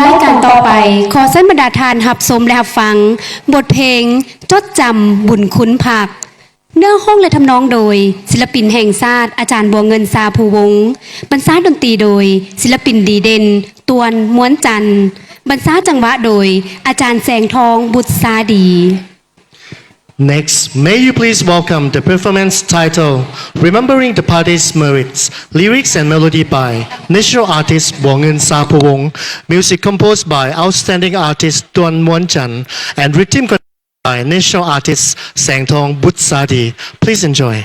รายการต่อไปขอเส้นบรรดาทานหับชมและหับฟังบทเพลงจดจำบุญคุณผักเนื้อห้องและทำนองโดยศิลปินแห่งชาติอาจารย์บัวเงินซาภูวงศ์บรรษาดนตรีโดยศิลปินดีเด่นตวนม้วนจันทร์บรรษาจังหวะโดยอาจารย์แสงทองบุตรสาดี Next, may you please welcome the performance titled Remembering the Party's Merits, lyrics and melody by national artist Wongen Sapawong, music composed by outstanding artist Tuan Muan Chan, and rhythm by national artist Sang Thong Butsadi. Please enjoy.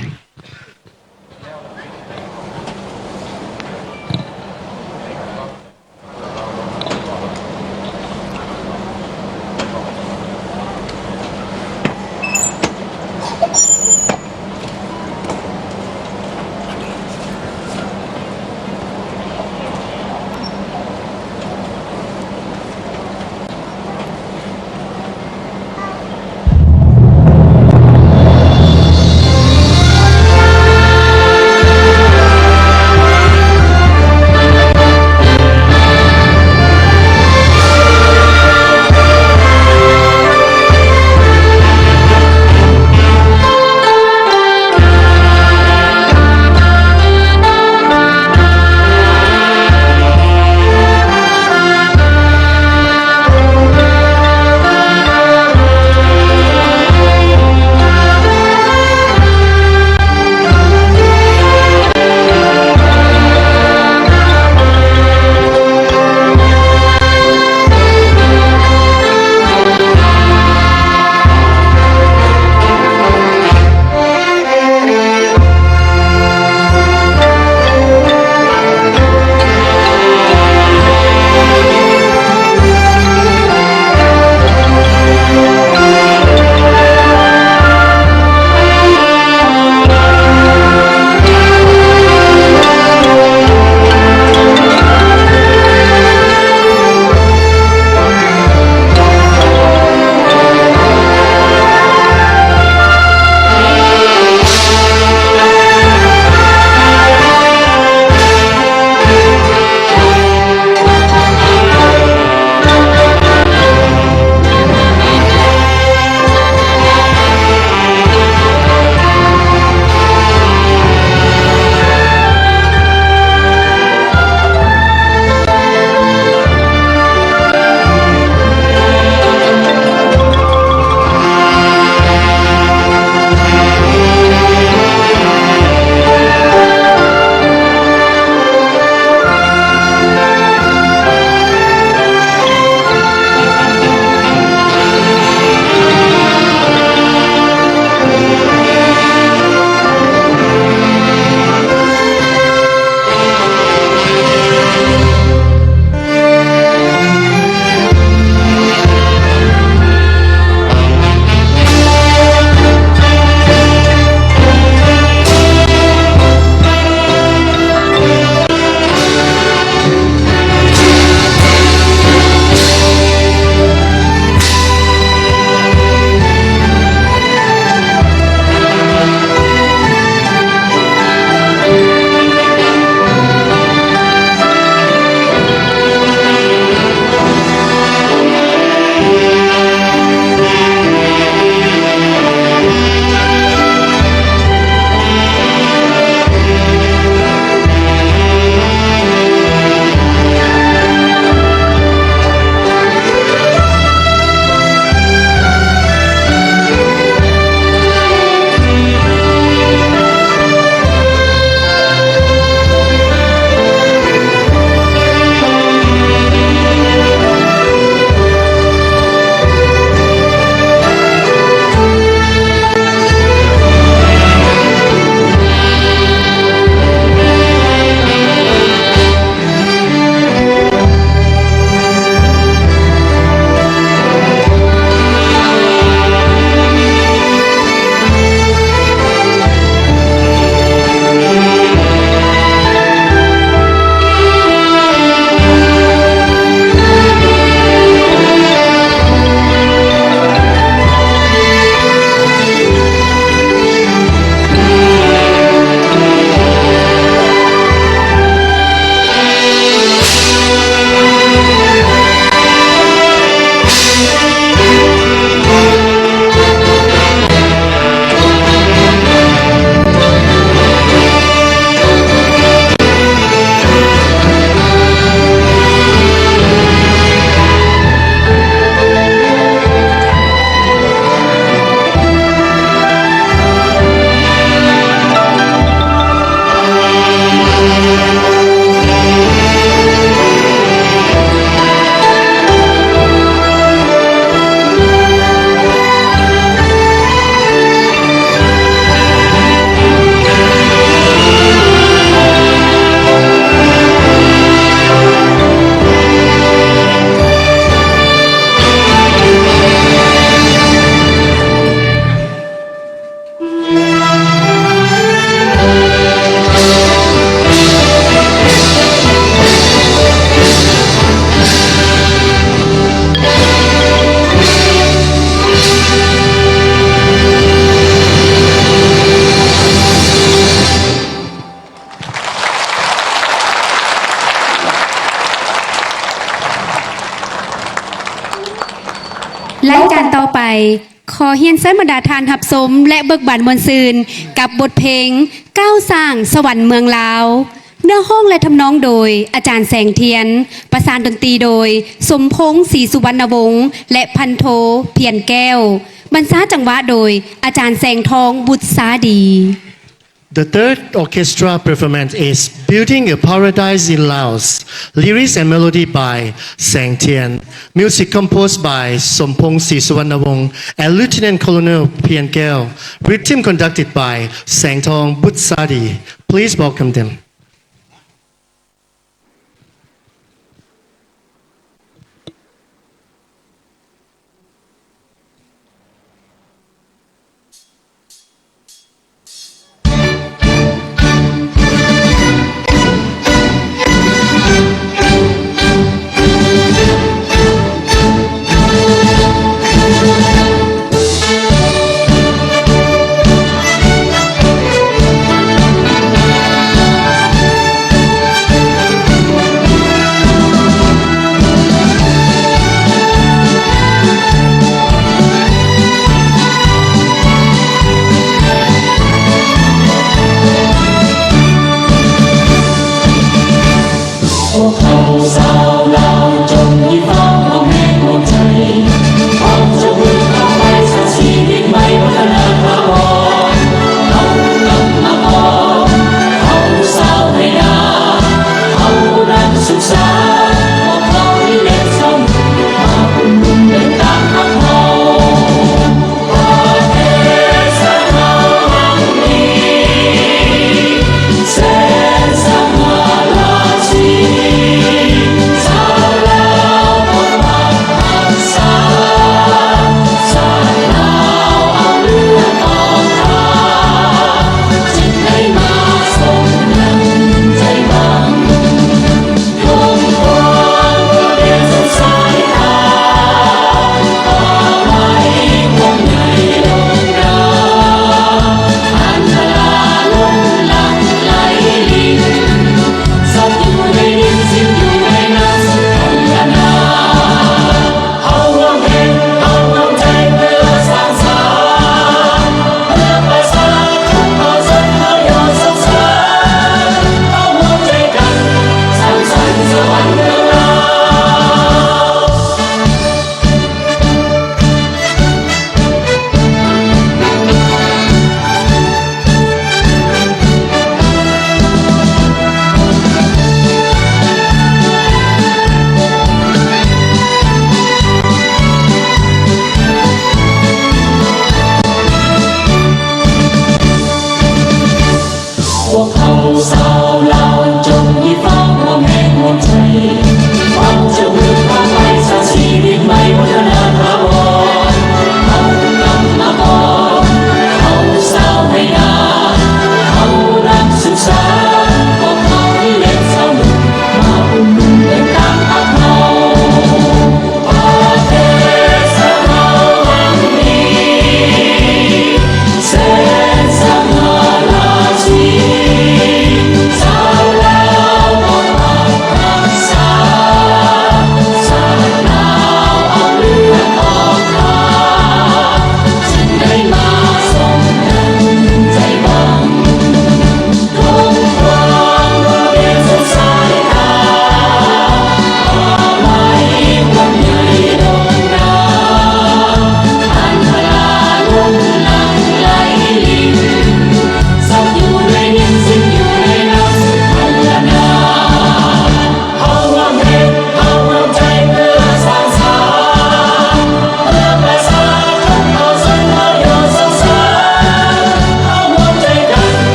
ขอเฮียนเส้นบรรดาทานหับสมและเบิกบานมวลซืนกับบทเพลงก้าวสร้างสวรรค์เมืองลาวเนื้อห้องและทำนองโดยอาจารย์แสงเทียนประสานดนตรีโดยสมพงษ์ศรีสุวรรณวงศ์และพันโทเพียรแก้วบรรษาจังหวะโดยอาจารย์แสงทองบุตรสาดี The third orchestra performance is Building a Paradise in Laos, lyrics and melody by Sang Tien, music composed by Sompong Sisuwannawong and Lieutenant Colonel Pian Keo, rhythm conducted by Sang Thong Butsadi. Please welcome them.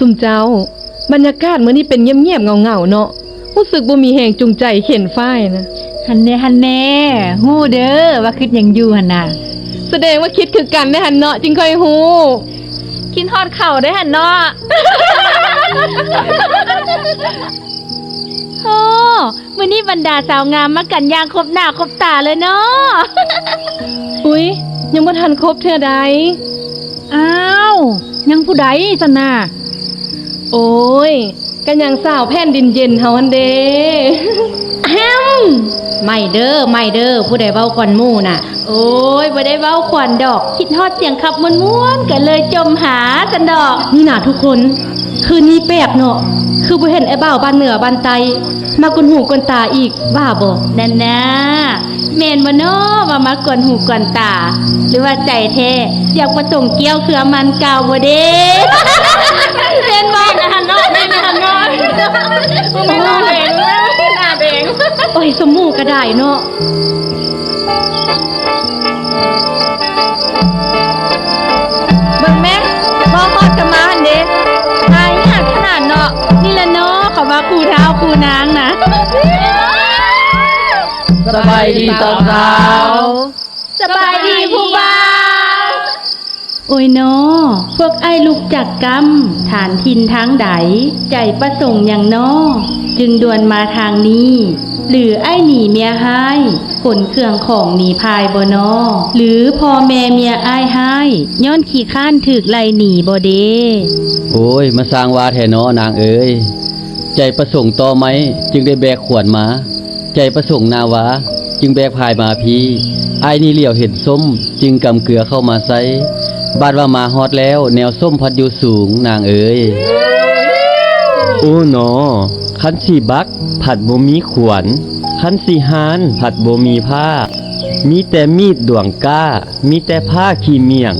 สุมเจ้าบรรยากาศมื้อนี้เป็นเงียบๆเงาๆเนาะรู้สึกบ่มีแรงจูงใจเข็นฝ้ายนะ หันแน่ฮู้เด้อว่าคิดหยังอยู่หั่นน่ะ แสดงว่าคิดคือกันได้หั่นเนาะจึงค่อยฮู้ กินฮอดข้าวได้หั่นเนาะ โอ้มื้อนี้บรรดาสาวงามมากันอย่างครบหน้าครบตาเลยเนาะ อุ๊ยยังบ่ทันครบเทื่อใด อ้าวยังผู้ใดซั่นน่ะ โอ้ยก็ยังสาวแผ่นดินเย็นเฮาหั่นเด้ ไม่เด้อผู้ใดเว้าก่อนหมู่น่ะ โอ้ยบ่ได้เว้าขวัญดอก คิดฮอดเสียงขับม่วนๆก็เลยจมหาสันดอก นี่น่ะทุกคน คืนนี้แปลกเนาะคือบ่เห็นไอ้บ่าวบ้านเหนือบ้านไตมากวนหูกวนตาอีกบ้าบ่ นั่นนะแม่นบ่เนาะว่ามากวนหูกวนตา หรือว่าใจแท้อยากประสงค์เกี้ยวเครือมันเก่าบ่เด้ เป็นบ่หันเนาะไม่หันเนาะไม่น่าแดงหน้าแดง โอ้ยสมหมู่ก็ได้เนาะ เบิ่งแม่บ่ฮอดกันมาหั่นเด้หายยากขนาดเนาะนี่แหละเนาะเขาว่าครูเท้าครูนางนะ สบายดีสาว สบายดีผู้บ่าวโอ้ยเนาะพวกไอ้ลูกจักกรรมฐานทินทางใดใจประสงค์อย่างเนาะจึงด่วนมาทางนี้ หรือไอ้หนีเมียให้ขนเครื่องของหนีพายบ่เนาะหรือพ่อแม่เมียอ้ายให้ย้อนขี้ข้านถึกไล่หนีบ่เด้ โอ้ยมาสร้างวาแท้เนาะนางเอ๋ยใจประสงค์ต่อไหมจึงได้แบกขวดมา ใจประสงค์นาวาจึงแบกพายมาพี่ไอ้ายนี่เหลียวเห็นส้มจึงกำเกลือเข้ามาใส่บาดว่ามาฮอดแล้วแนวส้มพัดอยู่สูงนางเอ๋ยโอ้หนอคันสีบักผัดบ่มีขวญคันสีหานผัดบ่มีผ้า มีแต่มีดดวงก้า มีแต่ผ้าขี้เมี่ยง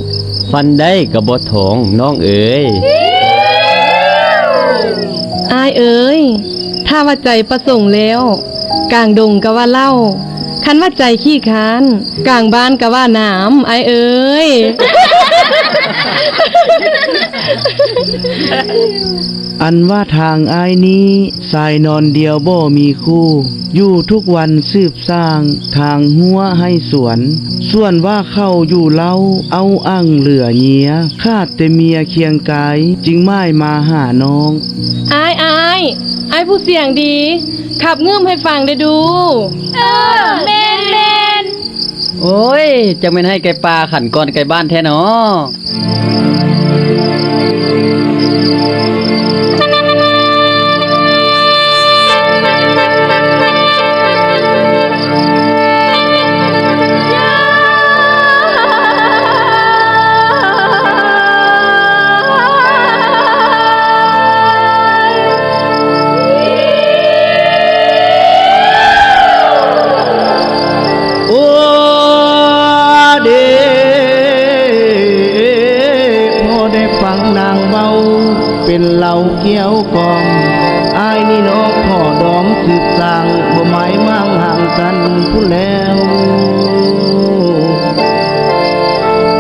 ฟันได้กระบอทองน้องเอ๋ย อายเอ๋ยถ้าว่าใจประสงค์แล้วกลางดงก็ว่าเหล้าคันว่าใจขี้ค้านกลางบ้านก็ว่าน้ำอายเอ๋ย อันว่าทางอ้ายนี้สายนอนเดียวบ่มีคู่ อยู่ทุกวันสืบสร้างทางหัวให้สวน ส่วนว่าเข้าอยู่เล่าเอาอั้งเหลือเหียคาดแต่เมียเคียงกายจึงไม่มาหาน้อง อายผู้เสียงดี ขับเงื่อมให้ฟังได้ดู แม่น โอ้ยจะไม่นให้ไก่ปลาขันก่อนไก่บ้านแท้เนาะ โอ้เดพอได้ฟังนางเบาเป็นเหล่าเกี้ยวกล่อมอ้ายนี่น้องพ่อดอมสืบสร้างบ่หมายมั่งห่างกันผู้แล้ว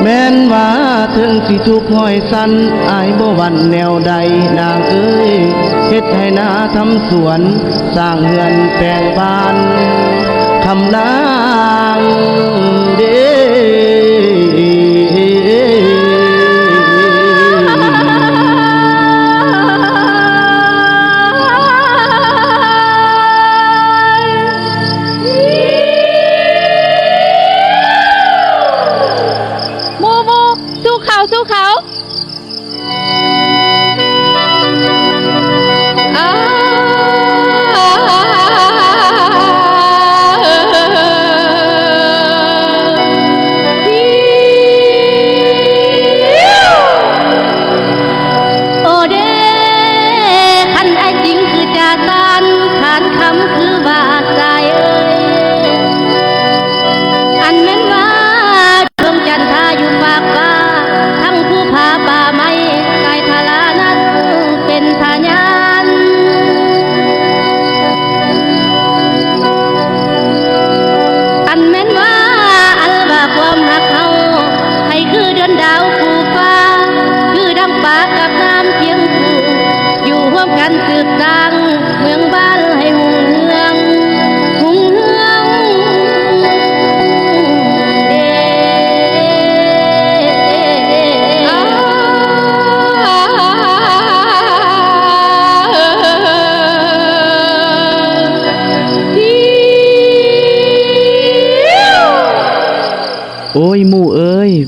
แม้นว่าถึงสิทุกข์ห้อยสันอายบ่หวันแนวใดนางเอ้ยเฮ็ดให้นาทำสวนสร้างเฮือนแปลงบ้านคำนางเด้โมสู้เขาอ้า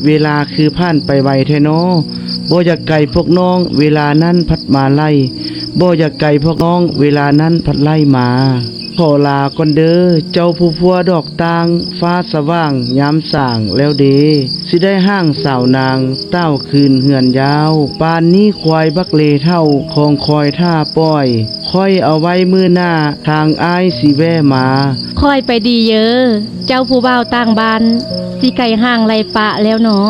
เวลาคือผ่านไปไวแท้น้อบ่อยากไกลพวกน้องเวลานั้นพัดมาไล่บ่อยากไกลพวกน้องเวลานั้นพัดไล่มาขอลาก่อนเด้อเจ้าผู้พัวดอกตางฟ้าสว่างยามสางแล้วเดสิได้ห้างสาวนางเต้าคืนเหือนยาวปานนี้ควายบักเลเท่าคองคอยท่าป้อยค่อยเอาไว้มือหน้าทางอ้ายสิแว่มา ค่อยไปดีเยอะเจ้าผู้บ่าวต่างบ้านสิไก่ห่างไรปะแล้วหนอ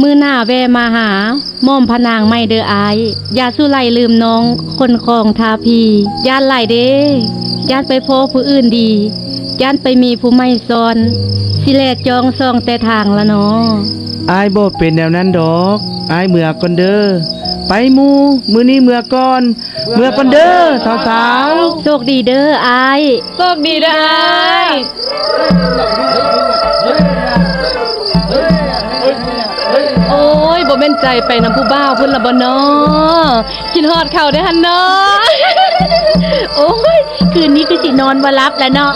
มื้อหน้าแวมาหาม่อมพนางไม่เด้ออายอย่าสุไลลืมน้องคนของทาพีย่านไหลเด้ย่านไปพบผู้อื่นดีย่านไปมีผู้ไม่ซอนสิแลจองซองแต่ทางละหนอ อายบ่เป็นแนวนั้นดอกอายเมื่อก่อนเด้อไปหมู่มื้อนี้เมื่อก่อนเมื่อก่อนเด้อสาวๆ โชคดีเด้ออาย โชคดีเด้ออ้ายโอ้ยบ่แม่นใจไปนำผู้บ่าวเพิ่นละบ่น้อคิดฮอดเขาเด้อหั่นน้อ โอ้ยคืนนี้คือสินอนบ่หลับแล้วเนาะ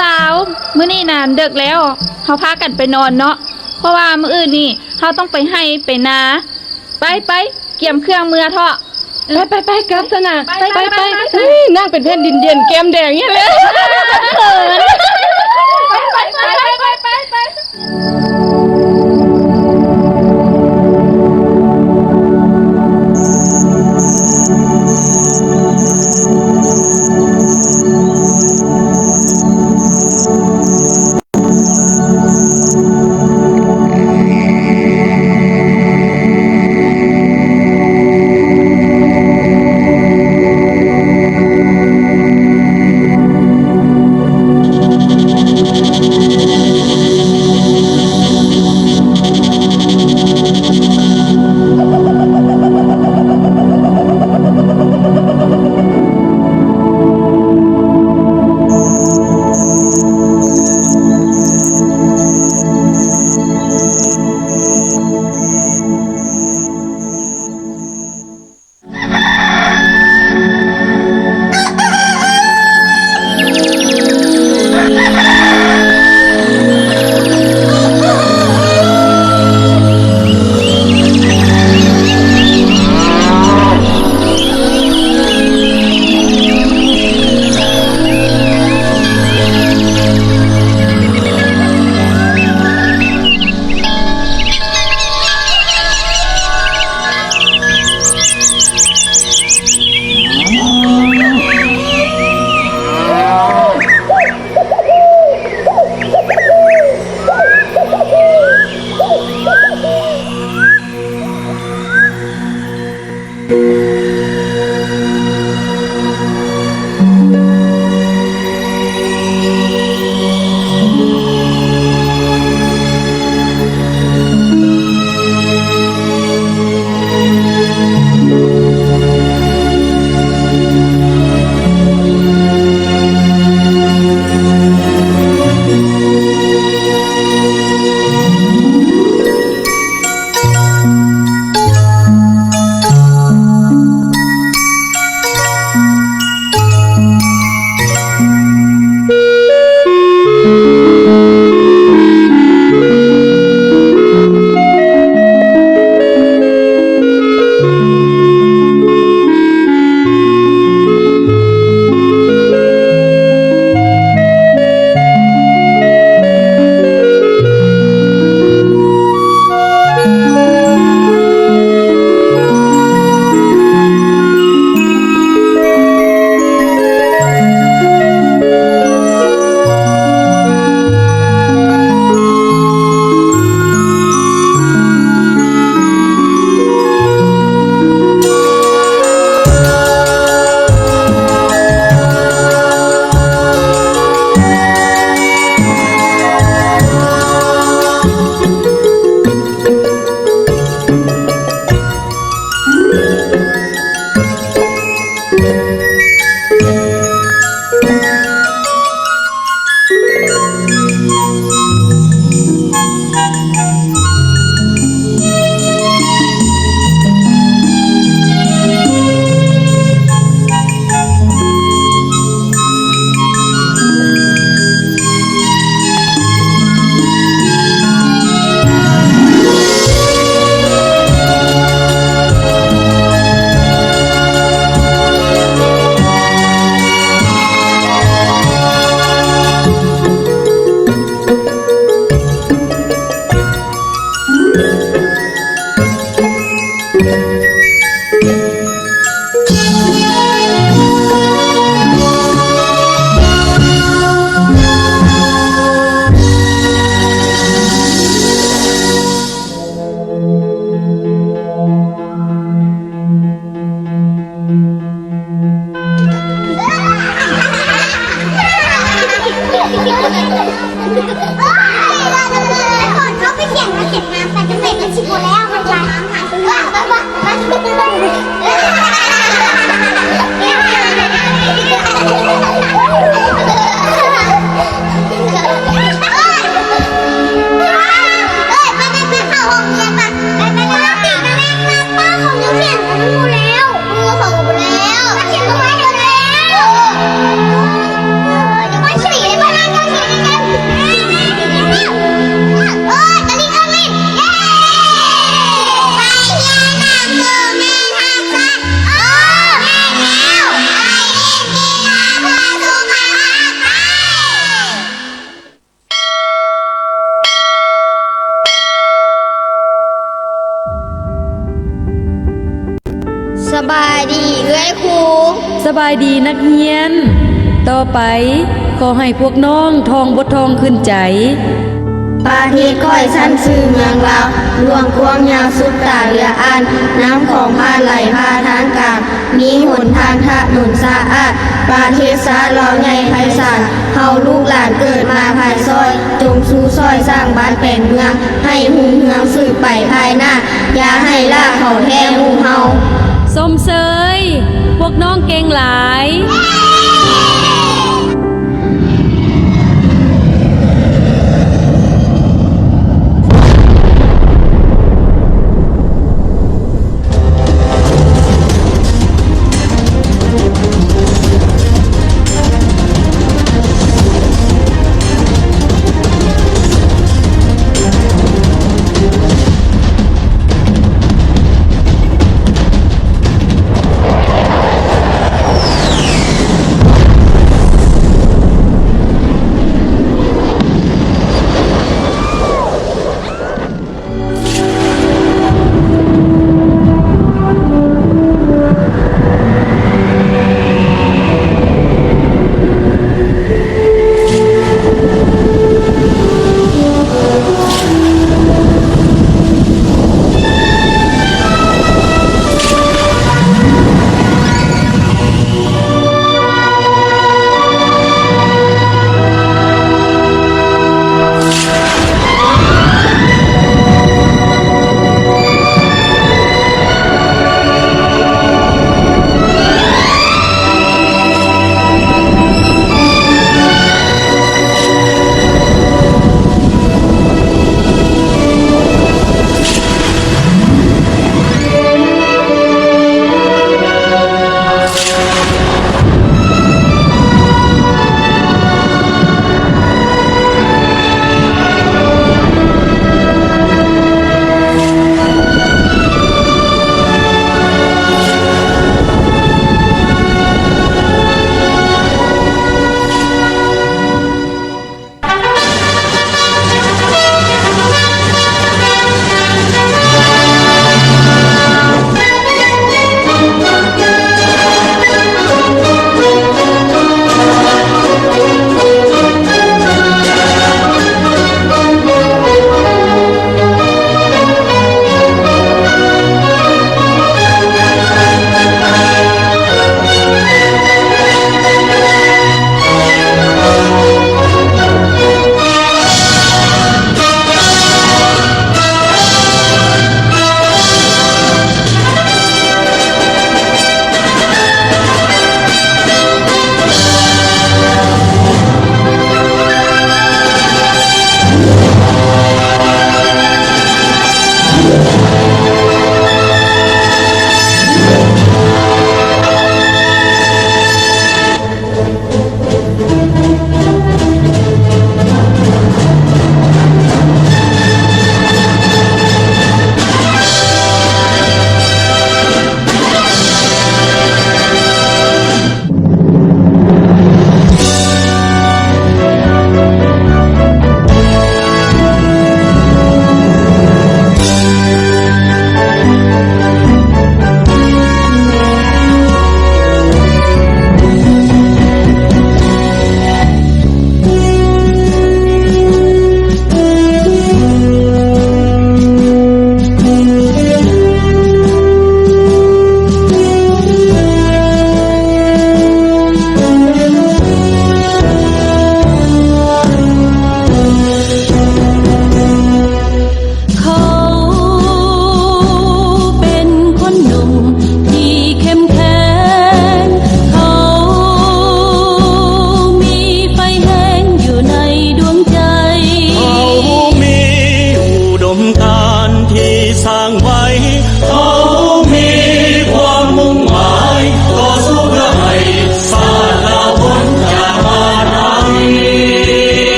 สาวๆมื้อนี้น่ะดึกแล้วเฮาพากันไปนอนเนาะเพราะว่ามื้ออื่นนี่เฮาต้องไปให้ไปนาไปๆเกี่ยมเครื่องเมื่อเถาะ ไปกลับซะนะไปเฮ้ยนางเป็นแผ่นดินเย็นแก้มแดงเนี่ยเลย เ เขาไปเขียนมาเขียนน้ำแต่จะเสร็จแล้วชิบหมดแล้วมันจะน้ำหายไปสบายดีเอ้ยครู สบายดีนักเรียน ต่อไปขอให้พวกน้องทองบททองขึ้นใจ ประเทศก้อยสั้นซื่อเมืองลาวหลวงควงยาวสุดตาเรืออันน้ำของพาไหลพาทางกลางมีหนทางถนนสะอาดประเทศสาเราใหญ่ไพศาลเฮาลูกหลานเกิดมาภายซอยจงสู้ซอยสร้างบ้านเป็นเมืองให้หุ่งเมืองสืบไปภายหน้าอย่าให้ล่าเขาแท้หมู่เฮา สมเสย พวกน้องเก่งหลาย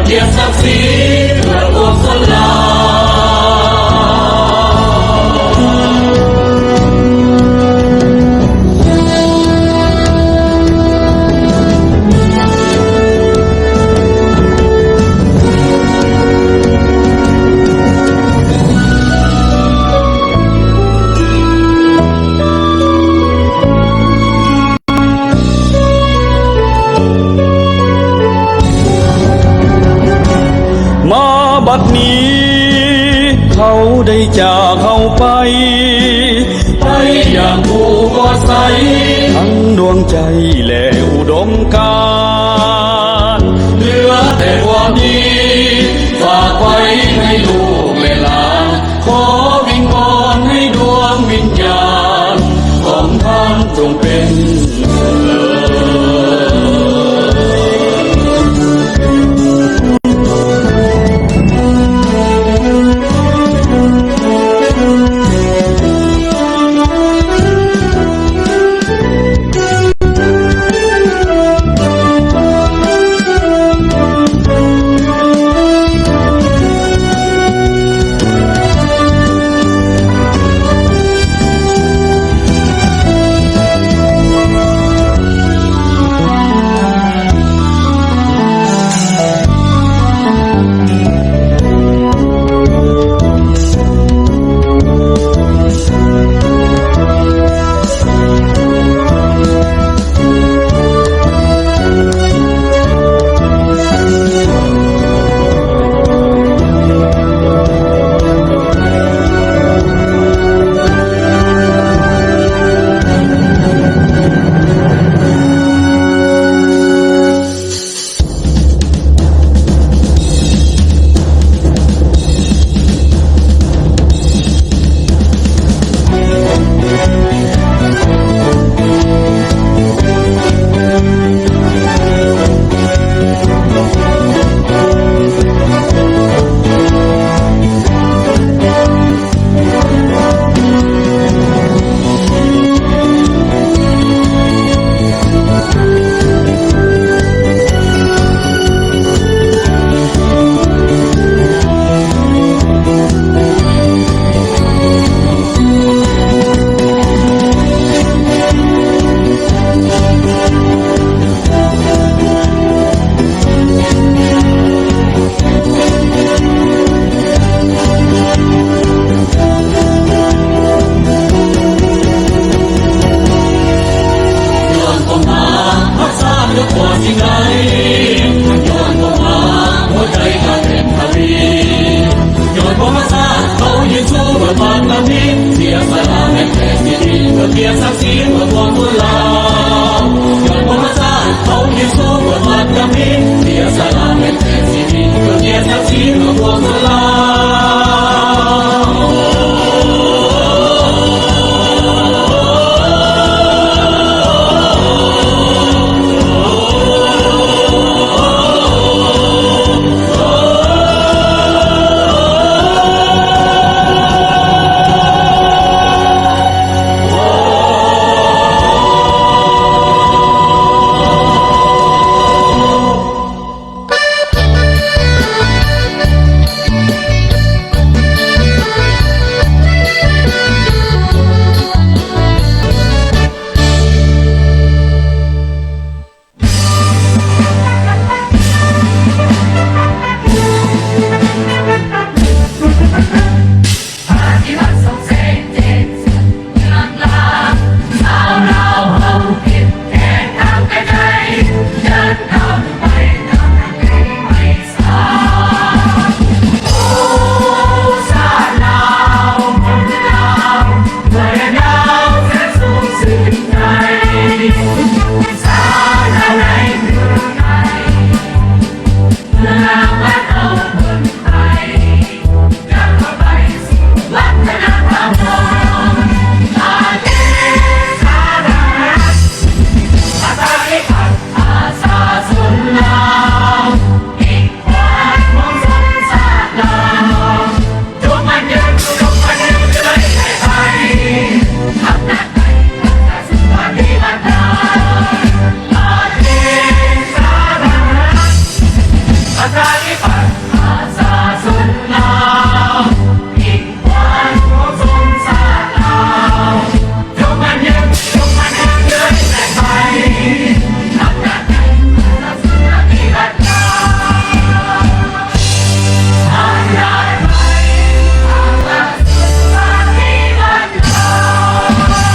เกียรติศักดิ์ศรีเพื่อรวมคนลาบัดนี้เขาได้จากเขาไปอย่างผู้ก็ใสทั้งดวงใจและอุดมการณ์เหลือแต่ความดีฝากไว้ให้ลูกและหลานขอวิงวอนให้ดวงวิญญาณของท่านจงเป็น ประชาธิปัตย์อาสาสุนลาวอีกวันของสมศาสตร์ลาวยกมันยังเลยแต่ไปทำหน้าที่ทำหน้าที่รัฐบาลทำได้ไหมทำได้หน้าที่รัฐบาล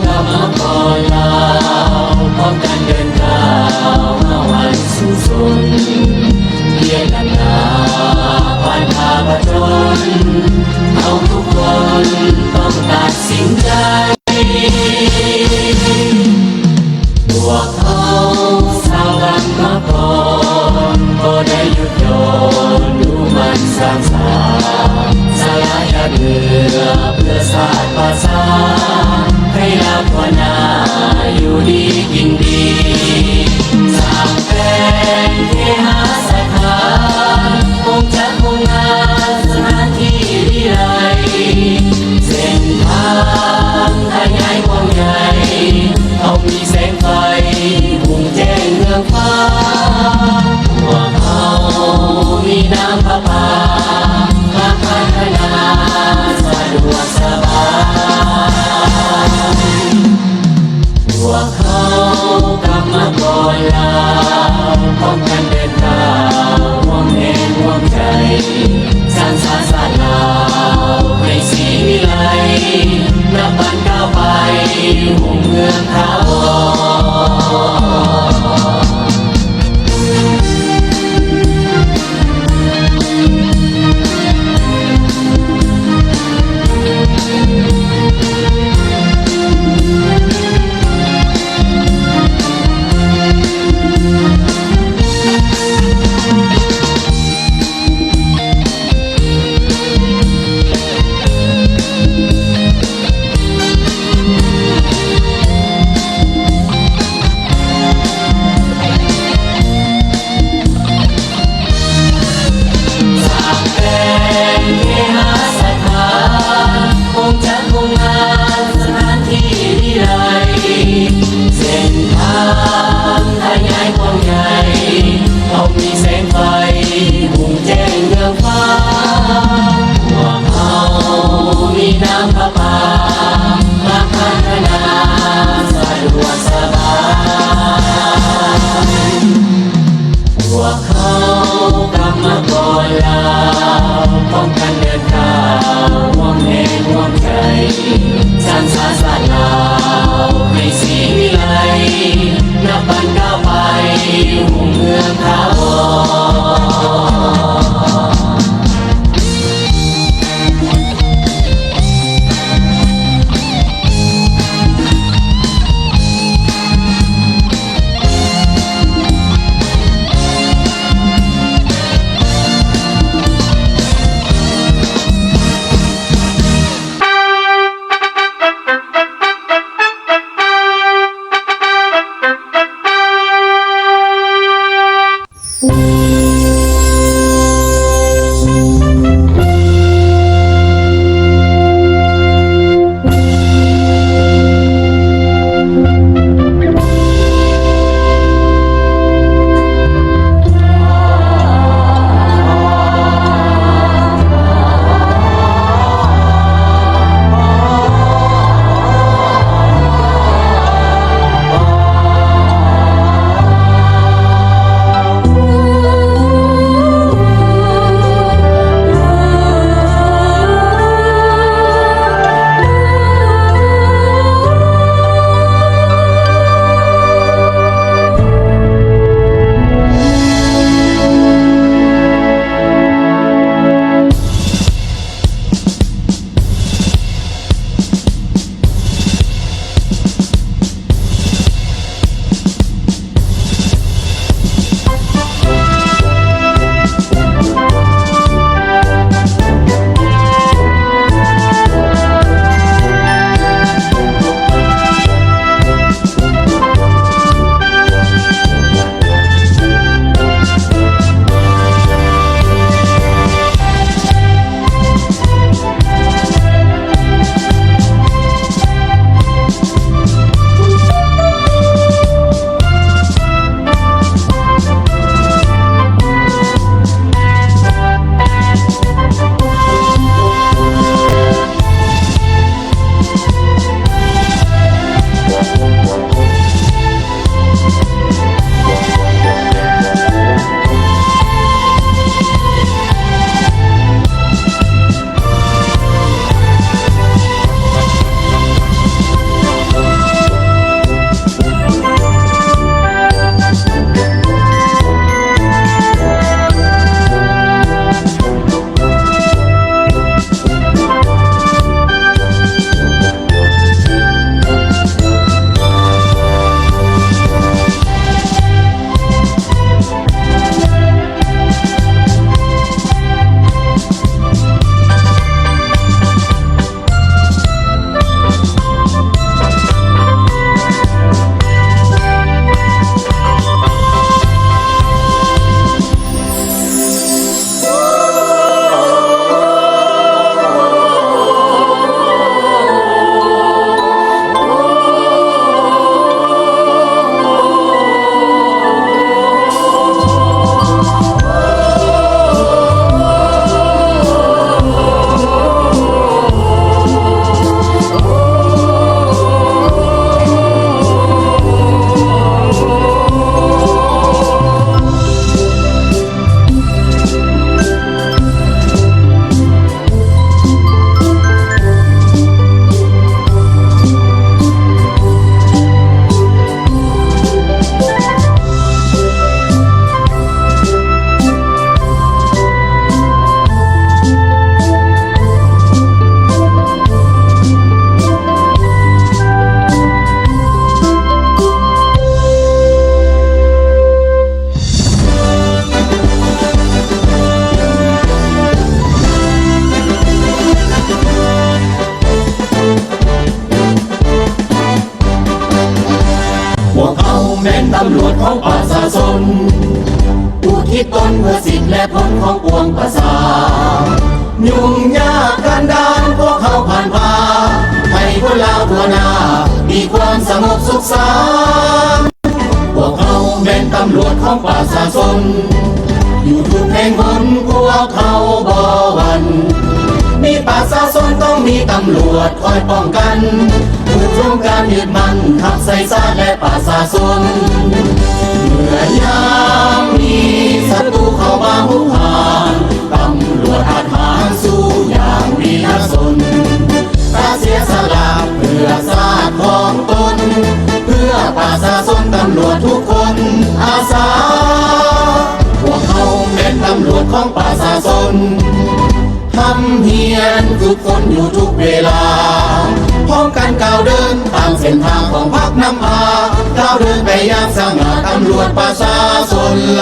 กลับมาก่อนลาวพร้อมกันเดินทางมาวันสู่สนเรียนนำนาผ่านพาผจญเอาทุกคนต้องตัดสินใจพวกเขาสาวกันมาก่อนก็ได้หยุดหย่อนดูมันสร้างสรรค์สลายเรือเพื่อศาสตร์ภาษาให้เราภาวนาอยู่ดีกินดีสร้างเป็นเทหาสถานคงจะคงงานสถานที่วิไลเส้นทางทางใหญ่กว้างใหญ่เอามีแสงไฟหุ่งแจ้งเมืองฟ้าพวกเขามีน้ำประปามาพัฒนาสะดวกสบายพวกเขากลับมาก่อนลาวพร้อมกันเดินทางร่วมแรงร่วมใจสร้างศาสตร์ลาวให้ศรีวิไลนับวันก้าวไปหุ่งเมืองถาวร ตำรวจของประชาชนอุทิศตนเพื่อสิทธิและผลของปวงประชายุ่งยากกันดานพวกเขาผ่านพาให้คนลาวทั่วหน้ามีความสงบสุขสันต์พวกเขาเป็นตำรวจของประชาชนอยู่ทุกแห่งหนพวกเขาบ่หวั่นมีประชาชนต้องมีตำรวจคอยป้องกันผู้ร่วมการยึดมั่นทับใส่ชาติและประชาชนเมื่อยามมีศัตรูเข้ามาหุกหานตำรวจอาถรรพ์สู้อย่างวีรชนตาเสียสละเพื่อชาติของตนเพื่อประชาชนตำรวจทุกคนอาสาพวกเขาเป็นตำรวจของประชาชนทำเพียรฝึกฝนอยู่ทุกเวลาพร้อมกันก้าวเดินตามเส้นทางของพรรคนำพาก้าวเดินไปอย่างสง่าตำรวจประชาชนล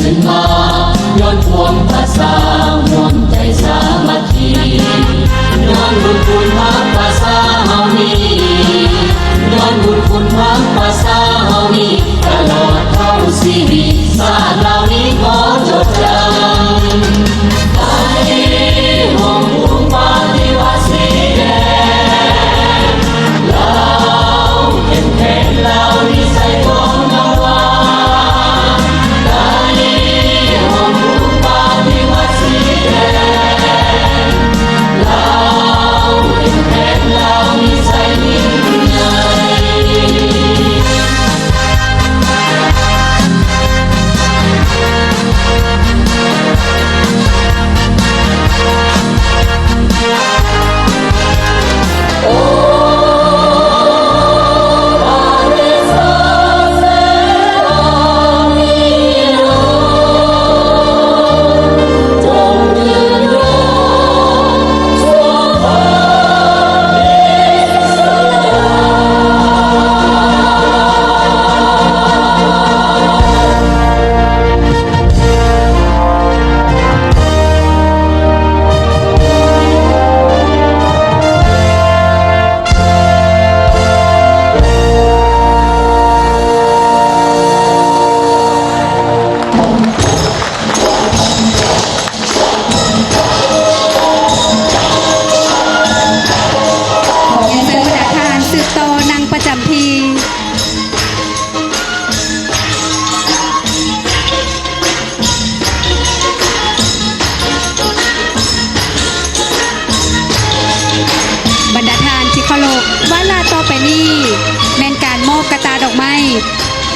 ขึ้นมาย้อนความภาษาห่วงใจสามัคคีย้อนบุญคุณทางภาษาเฮานี้ย้อนบุญคุณทางภาษาเฮานี้ตลอดเข้าชีวิตชาติเหล่านี้ขอจดจำไปห่วงภูมิปาฏิวัติสีแดงเราเป็นแค่เรานิสัยของเราว่าไปห่วงภูมิปาฏิวัติสีแดงเราเป็นแค่เรานิสัยยิ่งใหญ่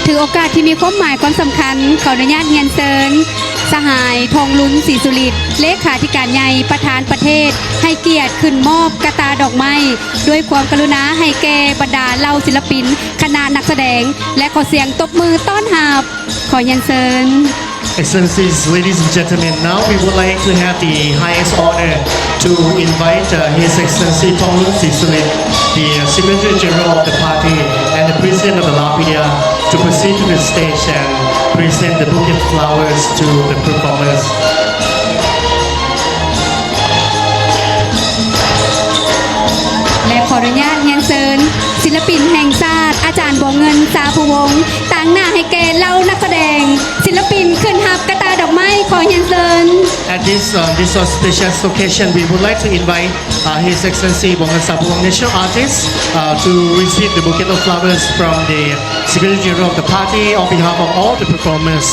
ถือโอกาสที่มีความหมายความสำคัญขออนุญาตเรียนเชิญสหายทองลุ้นศรีสุริตเลขาธิการใหญ่ประธานประเทศให้เกียรติขึ้นมอบกระตาดอกไม้ด้วยความกรุณาให้แก่บรรดาเหล่าศิลปินคณะนักแสดงและขอเสียงตบมือต้อนรับขอเรียนเชิญ Excellencies, ladies and gentlemen, now we would like to have the highest honor to invite His Excellency Thongloun Sisulit, the Secretary General of the party and the President of the Lapidia, to proceed to the stage and present the bouquet of flowers to the performers. และขออนุญาตเรียนเชิญศิลปินแห่งชาติอาจารย์บัวเงินสาภูวงศ์ตั้งหน้าให้แก่เหล่านักแสดงศิลปินขึ้นรับกระตาดอกไม้ขอเรียนเชิญ At this auspicious occasion, we would like to invite His Excellency Bwangan Sapawong National Artist to receive the bouquet of flowers from the Secretary General of the party on behalf of all the performers.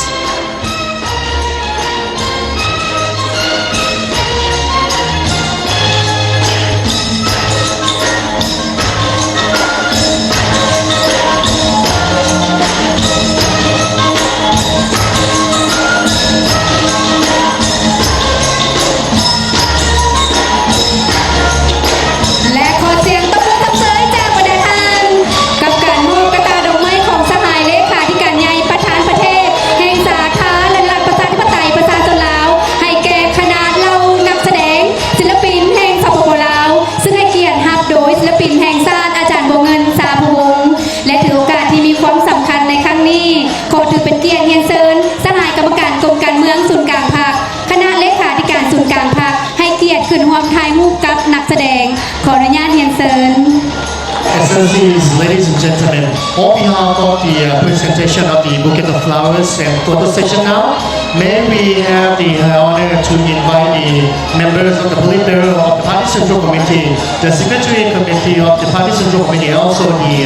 Excellencies, ladies and gentlemen, on behalf of the presentation of the bouquet of flowers and photo session now, may we have the honor to invite the members of the Politburo of the Party Central Committee, the Secretary Committee of the Party Central Committee, also the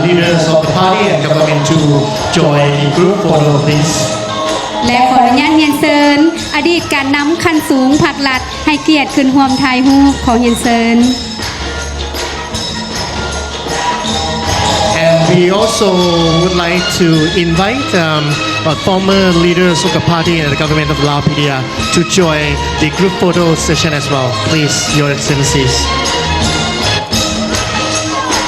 leaders of the party and government to join the group photo, please. และขออนุญาตเรียนเชิญอดีตการนำขั้นสูงผลักลัดให้เกียรติขึ้นร่วมถ่ายรูปขอเรียนเชิญ And we also would like to invite former leaders of the party and the government of Lapidia to join the group photo session as well. Please, Your Excellencies.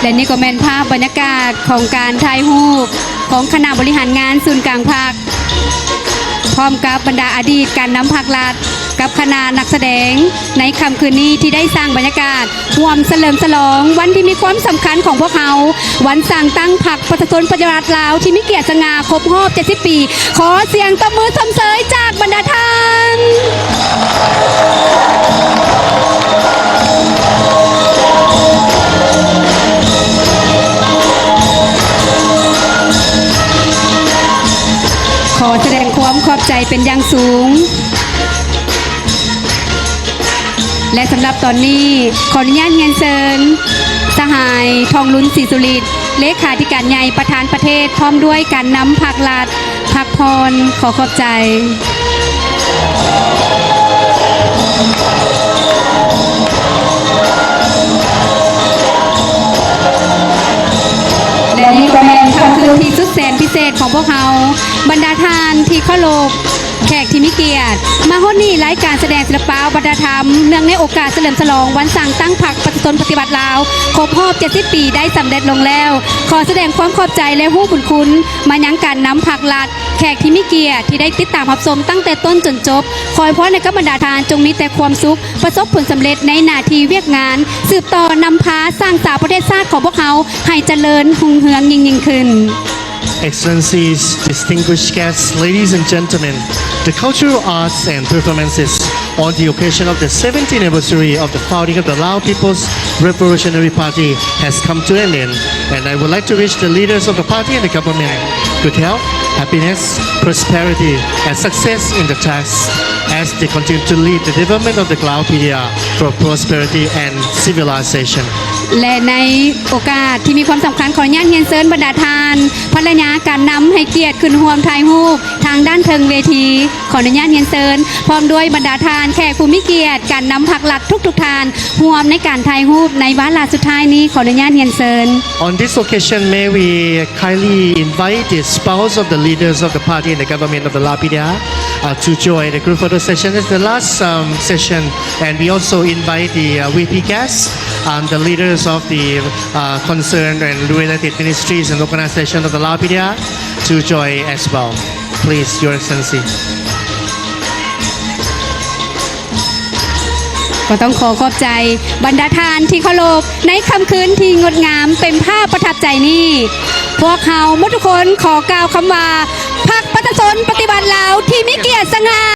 และนี่ก็แม่นภาพบรรยากาศของการถ่ายรูปของคณะบริหารงานศูนย์กลางภาค พร้อมกับบรรดาอดีตการนำภาครัฐกับคณะนักแสดงในค่ำคืนนี้ที่ได้สร้างบรรยากาศร่วมเฉลิมฉลองวันที่มีความสำคัญของพวกเขาวันสร้างตั้งพรรคประชาชนปฏิวัติลาวที่มีเกียรติสง่าครบรอบ70 ปีขอเสียงตบมือสมเสยจากบรรดาท่านขอแสดงความขอบใจเป็นอย่างสูงและสำหรับตอนนี้ขออนุญาตเรียนเชิญสหายทองลุ้นศรีสุริตเลขาธิการใหญ่ประธานประเทศพร้อมด้วยการนำภาครัฐพักพรขอขอบใจและนี่ก็เป็นค่ำคืนที่สุดแสนพิเศษของพวกเขาบรรดาทานที่เคารพแขกที่มีเกียรติมาฮอดนี้รายการแสดงศิลปะวัฒนธรรมเนื่องในโอกาสเฉลิมฉลองวันสร้างตั้งพรรคประชาชนปฏิวัติลาวครบรอบ70 ปีได้สำเร็จลงแล้วขอแสดงความขอบใจและฮู้บุญคุณมายังการนำภาครัฐแขกที่มีเกียรติที่ได้ติดตามรับชมตั้งแต่ต้นจนจบขอให้พรในกับบรรดาทานจงมีแต่ความสุขประสบผลสำเร็จในหน้าที่เวียกงานสืบต่อนำพาสร้างสาวประเทศชาติของพวกเขาให้เจริญรุ่งเรืองยิ่งขึ้นExcellencies, distinguished guests, ladies and gentlemen, the cultural arts and performances on the occasion of the 70th anniversary of the founding of the Lao People's Revolutionary Party has come to an end, and I would like to wish the leaders of the party and the government good health, happiness, prosperity, and success in the task as they continue to lead the development of the Lao PDR for prosperity and civilization. และในโอกาสที่มีความสำคัญขออนุญาตเรียนเชิญบรรดาทานภรรยาการนำให้เกียรติขึ้นร่วมถ่ายรูปทางด้านเทิงเวทีขออนุญาตเรียนเชิญพร้อมด้วยบรรดาทานแขกผู้มีเกียรติการนำพรรครัฐทุกๆทานร่วมในการถ่ายรูปในวาระสุดท้ายนี้ขออนุญาตเรียนเชิญ On this occasion, may we kindly invite the spouse of the leaders of the party and the government of the Lao PDR to join the group photo session. It's the last session, and we also invite the VP guests, the leaders of the concerned and related ministries and organizations of the Lao PDR to join as well. Please, Your Excellency. ก็ต้องขอขอบใจบรรดาทานที่เคารพในค่ำคืนที่งดงามเป็นภาพประทับใจนี้พวกเขาหมดทุกคนขอกล่าวคำว่าพรรคประชาชนปฏิบัติลาวที่มีเกียรติสง่า